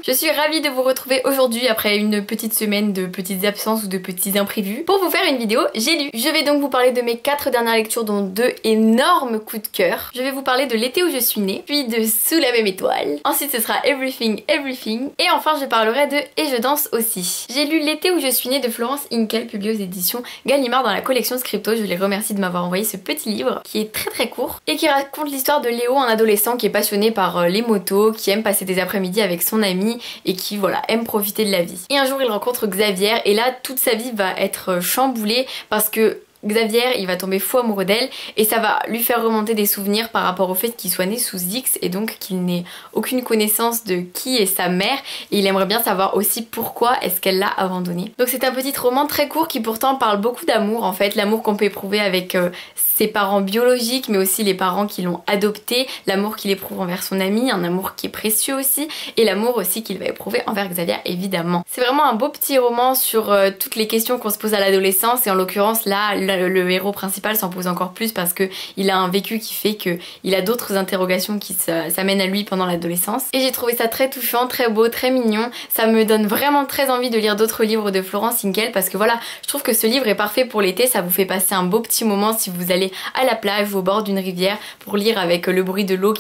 Je suis ravie de vous retrouver aujourd'hui après une petite semaine de petites absences ou de petits imprévus pour vous faire une vidéo J'ai lu. Je vais donc vous parler de mes 4 dernières lectures dont 2 énormes coups de cœur. Je vais vous parler de L'été où je suis née, puis de Sous la même étoile. Ensuite ce sera Everything Everything et enfin je parlerai de Et je danse aussi. J'ai lu L'été où je suis née de Florence Hinkel, publié aux éditions Gallimard dans la collection Scripto. Je les remercie de m'avoir envoyé ce petit livre qui est très court et qui raconte l'histoire de Léo, un adolescent qui est passionné par les motos, qui aime passer des après-midi avec son ami et qui voilà aime profiter de la vie. Et un jour il rencontre Xavier et là toute sa vie va être chamboulée parce que Xavier, il va tomber fou amoureux d'elle et ça va lui faire remonter des souvenirs par rapport au fait qu'il soit né sous X et donc qu'il n'ait aucune connaissance de qui est sa mère et il aimerait bien savoir aussi pourquoi est-ce qu'elle l'a abandonné. Donc c'est un petit roman très court qui pourtant parle beaucoup d'amour en fait, l'amour qu'on peut éprouver avec ses parents biologiques mais aussi les parents qui l'ont adopté, l'amour qu'il éprouve envers son ami, un amour qui est précieux aussi et l'amour aussi qu'il va éprouver envers Xavier évidemment. C'est vraiment un beau petit roman sur toutes les questions qu'on se pose à l'adolescence et en l'occurrence là le héros principal s'en pose encore plus parce que il a un vécu qui fait que il a d'autres interrogations qui s'amènent à lui pendant l'adolescence. Et j'ai trouvé ça très touchant, très beau, très mignon. Ça me donne vraiment très envie de lire d'autres livres de Florence Hinkel parce que voilà, je trouve que ce livre est parfait pour l'été, ça vous fait passer un beau petit moment si vous allez à la plage ou au bord d'une rivière pour lire avec le bruit de l'eau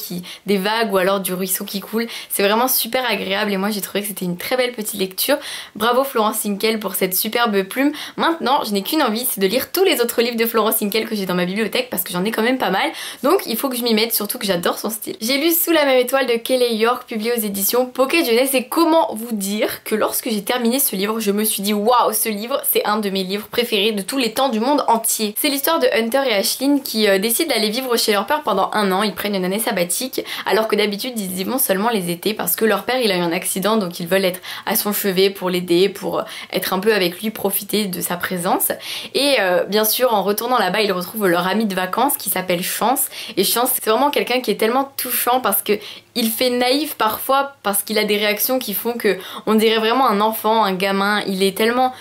des vagues ou alors du ruisseau qui coule. C'est vraiment super agréable et moi j'ai trouvé que c'était une très belle petite lecture. Bravo Florence Hinkel pour cette superbe plume. Maintenant, je n'ai qu'une envie, c'est de lire tous les autres livres de Florence Hinkel que j'ai dans ma bibliothèque parce que j'en ai quand même pas mal, donc il faut que je m'y mette, surtout que j'adore son style. J'ai lu Sous la même étoile de Kelly York, publié aux éditions Pocket Jeunesse et comment vous dire que lorsque j'ai terminé ce livre, je me suis dit waouh, ce livre c'est un de mes livres préférés de tous les temps du monde entier. C'est l'histoire de Hunter et Ashlyn qui décident d'aller vivre chez leur père pendant un an, ils prennent une année sabbatique alors que d'habitude ils y vont seulement les étés parce que leur père il a eu un accident donc ils veulent être à son chevet pour l'aider, pour être un peu avec lui, profiter de sa présence et bien sûr en retournant là-bas ils retrouvent leur ami de vacances qui s'appelle Chance et Chance c'est vraiment quelqu'un qui est tellement touchant parce que il fait naïf parfois parce qu'il a des réactions qui font que on dirait vraiment un enfant, un gamin. Il est tellement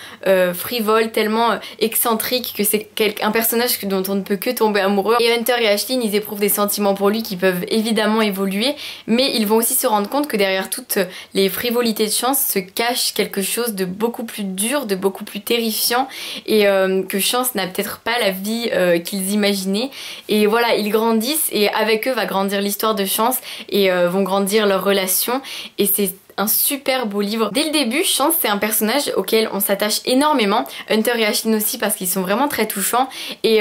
frivole, tellement excentrique que c'est un personnage dont on ne peut que tomber amoureux. Et Hunter et Ashlyn ils éprouvent des sentiments pour lui qui peuvent évidemment évoluer mais ils vont aussi se rendre compte que derrière toutes les frivolités de Chance se cache quelque chose de beaucoup plus dur, de beaucoup plus terrifiant et que Chance n'a peut-être pas la vie qu'ils imaginaient et voilà ils grandissent et avec eux va grandir l'histoire de Chance et vont grandir leur relation et c'est un super beau livre. Dès le début, Chance c'est un personnage auquel on s'attache énormément, Hunter et Ashlyn aussi parce qu'ils sont vraiment très touchants et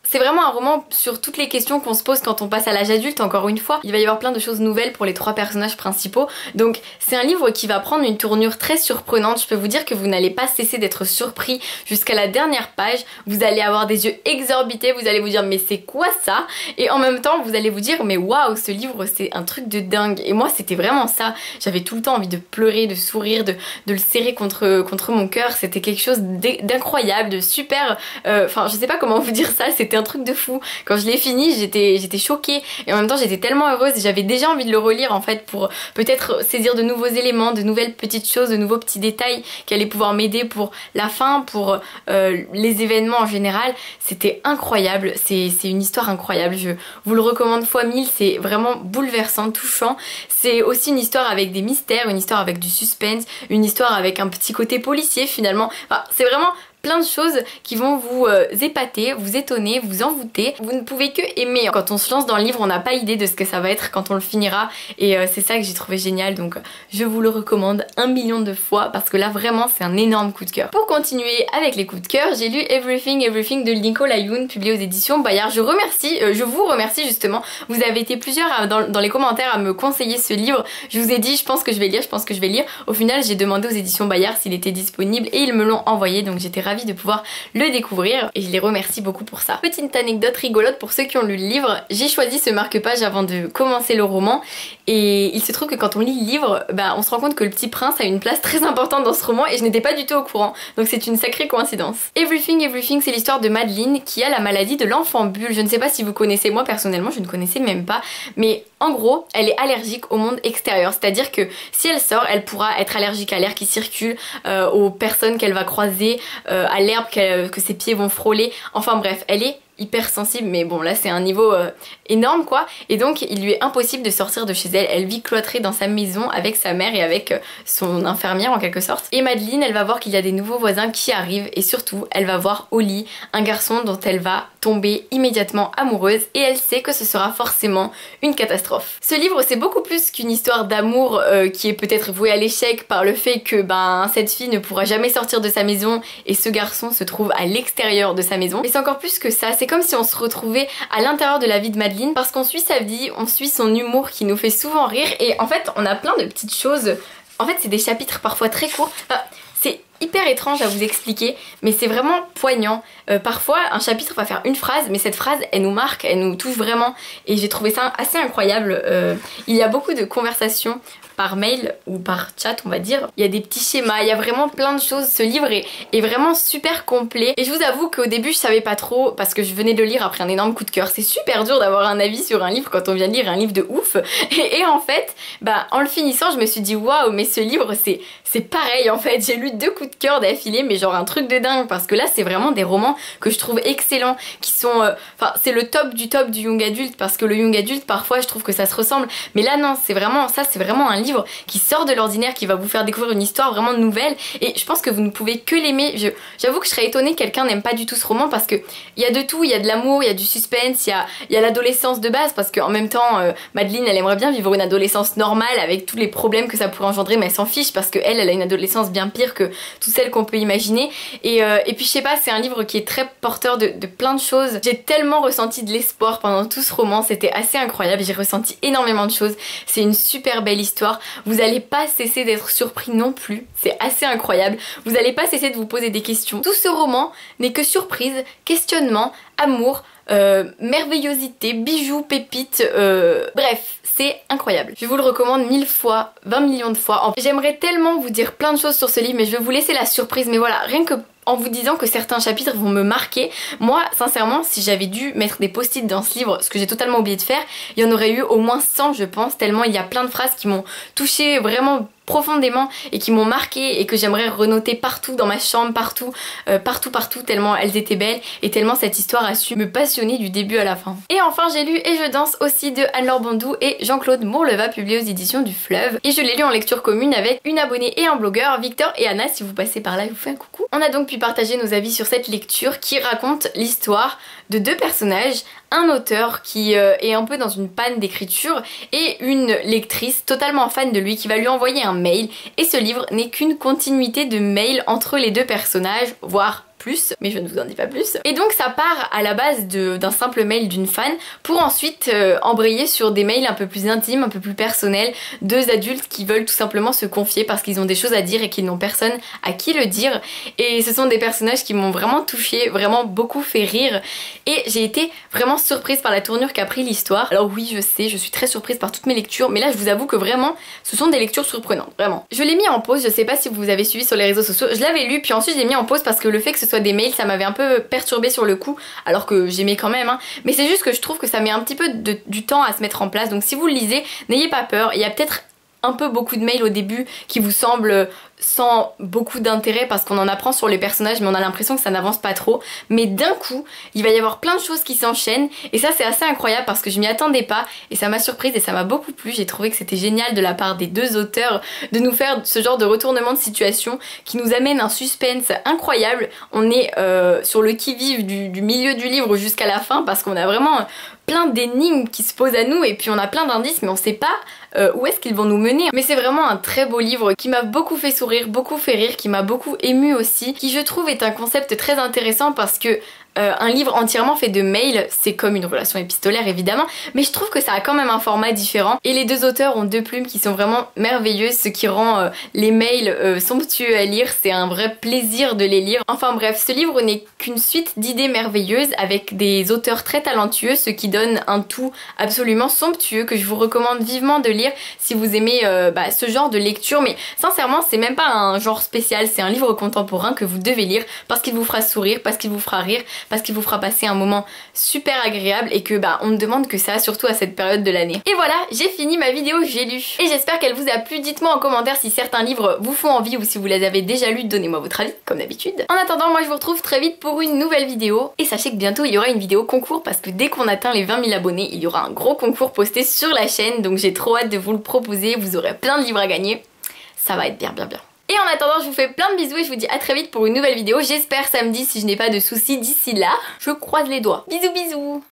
c'est vraiment un roman sur toutes les questions qu'on se pose quand on passe à l'âge adulte, encore une fois. Il va y avoir plein de choses nouvelles pour les 3 personnages principaux. Donc c'est un livre qui va prendre une tournure très surprenante. Je peux vous dire que vous n'allez pas cesser d'être surpris jusqu'à la dernière page. Vous allez avoir des yeux exorbités, vous allez vous dire mais c'est quoi ça? Et en même temps vous allez vous dire mais waouh, ce livre c'est un truc de dingue. Et moi c'était vraiment ça. J'avais tout le temps envie de pleurer, de sourire, de le serrer contre mon cœur. C'était quelque chose d'incroyable, de super... Enfin je sais pas comment vous dire ça, c'était un truc de fou. Quand je l'ai fini, j'étais choquée et en même temps j'étais tellement heureuse. J'avais déjà envie de le relire en fait pour peut-être saisir de nouveaux éléments, de nouvelles petites choses, de nouveaux petits détails qui allaient pouvoir m'aider pour la fin, pour les événements en général. C'était incroyable, c'est une histoire incroyable. Je vous le recommande fois 1000, c'est vraiment bouleversant, touchant. C'est aussi une histoire avec des mystères, une histoire avec du suspense, une histoire avec un petit côté policier finalement. Enfin, c'est vraiment plein de choses qui vont vous épater, vous étonner, vous envoûter. Vous ne pouvez que aimer. Quand on se lance dans le livre, on n'a pas idée de ce que ça va être quand on le finira et c'est ça que j'ai trouvé génial, donc je vous le recommande 1 million de fois parce que là vraiment c'est un énorme coup de cœur. Pour continuer avec les coups de cœur, j'ai lu Everything Everything de Nicolas Yoon, publié aux éditions Bayard. Je vous remercie justement, vous avez été plusieurs dans les commentaires à me conseiller ce livre. Je vous ai dit je pense que je vais lire, Au final j'ai demandé aux éditions Bayard s'il était disponible et ils me l'ont envoyé, donc j'étais ravie de pouvoir le découvrir et je les remercie beaucoup pour ça. Petite anecdote rigolote pour ceux qui ont lu le livre, j'ai choisi ce marque-page avant de commencer le roman et il se trouve que quand on lit le livre, on se rend compte que le Petit Prince a une place très importante dans ce roman et je n'étais pas du tout au courant, donc c'est une sacrée coïncidence. Everything Everything c'est l'histoire de Madeleine qui a la maladie de l'enfant bulle. Je ne sais pas si vous connaissez, moi personnellement je ne connaissais même pas, mais en gros elle est allergique au monde extérieur, c'est-à-dire que si elle sort elle pourra être allergique à l'air qui circule, aux personnes qu'elle va croiser, à l'herbe que ses pieds vont frôler, enfin bref elle est hyper sensible, mais bon là c'est un niveau énorme quoi, et donc il lui est impossible de sortir de chez elle. Elle vit cloîtrée dans sa maison avec sa mère et avec son infirmière en quelque sorte. Et Madeleine, elle va voir qu'il y a des nouveaux voisins qui arrivent, et surtout elle va voir Holly, un garçon dont elle va tomber immédiatement amoureuse, et elle sait que ce sera forcément une catastrophe. Ce livre c'est beaucoup plus qu'une histoire d'amour qui est peut-être vouée à l'échec par le fait que ben cette fille ne pourra jamais sortir de sa maison et ce garçon se trouve à l'extérieur de sa maison, mais c'est encore plus que ça. C'est comme si on se retrouvait à l'intérieur de la vie de Madeleine, parce qu'on suit sa vie, on suit son humour qui nous fait souvent rire, et en fait on a plein de petites choses. En fait c'est des chapitres parfois très courts, enfin, c'est hyper étrange à vous expliquer, mais c'est vraiment poignant. Parfois un chapitre va faire une phrase, mais cette phrase elle nous marque, elle nous touche vraiment, et j'ai trouvé ça assez incroyable. Il y a beaucoup de conversations par mail ou par chat on va dire, il y a des petits schémas, il y a vraiment plein de choses. Ce livre est vraiment super complet, et je vous avoue qu'au début je savais pas trop, parce que je venais de le lire après un énorme coup de cœur. C'est super dur d'avoir un avis sur un livre quand on vient de lire un livre de ouf, et en fait bah en le finissant je me suis dit waouh, mais ce livre c'est pareil en fait, j'ai lu 2 coups de cœur d'affilée, mais genre un truc de dingue, parce que là c'est vraiment des romans que je trouve excellents, qui sont enfin c'est le top du young adulte, parce que le young adulte parfois je trouve que ça se ressemble, mais là non, c'est vraiment ça, c'est vraiment un livre qui sort de l'ordinaire, qui va vous faire découvrir une histoire vraiment nouvelle, et je pense que vous ne pouvez que l'aimer. J'avoue que je serais étonnée que quelqu'un n'aime pas du tout ce roman, parce que il y a de tout, il y a de l'amour, il y a du suspense, il y a l'adolescence de base, parce qu'en même temps Madeleine elle aimerait bien vivre une adolescence normale avec tous les problèmes que ça pourrait engendrer, mais elle s'en fiche parce que elle a une adolescence bien pire que toutes celles qu'on peut imaginer, et puis je sais pas, c'est un livre qui est très porteur de plein de choses. J'ai tellement ressenti de l'espoir pendant tout ce roman, c'était assez incroyable, j'ai ressenti énormément de choses. C'est une super belle histoire, vous allez pas cesser d'être surpris non plus, c'est assez incroyable, vous allez pas cesser de vous poser des questions. Tout ce roman n'est que surprise, questionnement, amour, merveillosité, bijoux, pépites, bref, c'est incroyable. Je vous le recommande 1000 fois, 20 millions de fois. J'aimerais tellement vous dire plein de choses sur ce livre, mais je vais vous laisser la surprise. Mais voilà, rien que en vous disant que certains chapitres vont me marquer, moi sincèrement si j'avais dû mettre des post-it dans ce livre, ce que j'ai totalement oublié de faire, il y en aurait eu au moins 100 je pense, tellement il y a plein de phrases qui m'ont touchée vraiment profondément et qui m'ont marqué, et que j'aimerais renoter partout dans ma chambre, partout, tellement elles étaient belles, et tellement cette histoire a su me passionner du début à la fin. Et enfin j'ai lu Et je danse aussi de Anne-Laure Bondou et Jean-Claude Mourleva, publié aux éditions du Fleuve, et je l'ai lu en lecture commune avec une abonnée et un blogueur, Victor et Anna. Si vous passez par là, je vous fais un coucou. On a donc pu partager nos avis sur cette lecture qui raconte l'histoire de 2 personnages, un auteur qui est un peu dans une panne d'écriture et une lectrice totalement fan de lui qui va lui envoyer un mail, et ce livre n'est qu'une continuité de mails entre les 2 personnages, voire plus, mais je ne vous en dis pas plus. Et donc ça part à la base d'un simple mail d'une fan pour ensuite embrayer sur des mails un peu plus intimes, un peu plus personnels, 2 adultes qui veulent tout simplement se confier parce qu'ils ont des choses à dire et qu'ils n'ont personne à qui le dire. Et ce sont des personnages qui m'ont vraiment touchée, vraiment beaucoup fait rire, et j'ai été vraiment surprise par la tournure qu'a pris l'histoire. Alors oui, je sais, je suis très surprise par toutes mes lectures, mais là je vous avoue que vraiment ce sont des lectures surprenantes, vraiment. Je l'ai mis en pause, je sais pas si vous avez suivi sur les réseaux sociaux, je l'avais lu puis ensuite je l'ai mis en pause parce que le fait que ce soit des mails ça m'avait un peu perturbée sur le coup, alors que j'aimais quand même hein. Mais c'est juste que je trouve que ça met un petit peu du temps à se mettre en place, donc si vous le lisez n'ayez pas peur. Il y a peut-être un peu beaucoup de mails au début qui vous semblent sans beaucoup d'intérêt parce qu'on en apprend sur les personnages mais on a l'impression que ça n'avance pas trop, mais d'un coup il va y avoir plein de choses qui s'enchaînent, et ça c'est assez incroyable parce que je m'y attendais pas et ça m'a surprise et ça m'a beaucoup plu. J'ai trouvé que c'était génial de la part des 2 auteurs de nous faire ce genre de retournement de situation qui nous amène un suspense incroyable. On est sur le qui-vive du milieu du livre jusqu'à la fin parce qu'on a vraiment plein d'énigmes qui se posent à nous, et puis on a plein d'indices mais on sait pas où est-ce qu'ils vont nous mener. Mais c'est vraiment un très beau livre qui m'a beaucoup fait sourire, beaucoup fait rire, qui m'a beaucoup ému aussi, qui je trouve est un concept très intéressant parce que un livre entièrement fait de mails, c'est comme une relation épistolaire évidemment, mais je trouve que ça a quand même un format différent, et les 2 auteurs ont 2 plumes qui sont vraiment merveilleuses, ce qui rend les mails somptueux à lire, c'est un vrai plaisir de les lire. Enfin bref, ce livre n'est qu'une suite d'idées merveilleuses avec des auteurs très talentueux, ce qui donne un tout absolument somptueux que je vous recommande vivement de lire si vous aimez ce genre de lecture. Mais sincèrement c'est même pas un genre spécial, c'est un livre contemporain que vous devez lire parce qu'il vous fera sourire, parce qu'il vous fera rire, parce qu'il vous fera passer un moment super agréable et que on ne demande que ça, surtout à cette période de l'année. Et voilà, j'ai fini ma vidéo j'ai lu. Et j'espère qu'elle vous a plu. Dites-moi en commentaire si certains livres vous font envie ou si vous les avez déjà lus, donnez-moi votre avis, comme d'habitude. En attendant, moi je vous retrouve très vite pour une nouvelle vidéo. Et sachez que bientôt il y aura une vidéo concours parce que dès qu'on atteint les 20 000 abonnés, il y aura un gros concours posté sur la chaîne. Donc j'ai trop hâte de vous le proposer, vous aurez plein de livres à gagner. Ça va être bien. Et en attendant, je vous fais plein de bisous et je vous dis à très vite pour une nouvelle vidéo. J'espère samedi si je n'ai pas de soucis d'ici là. Je croise les doigts. Bisous bisous.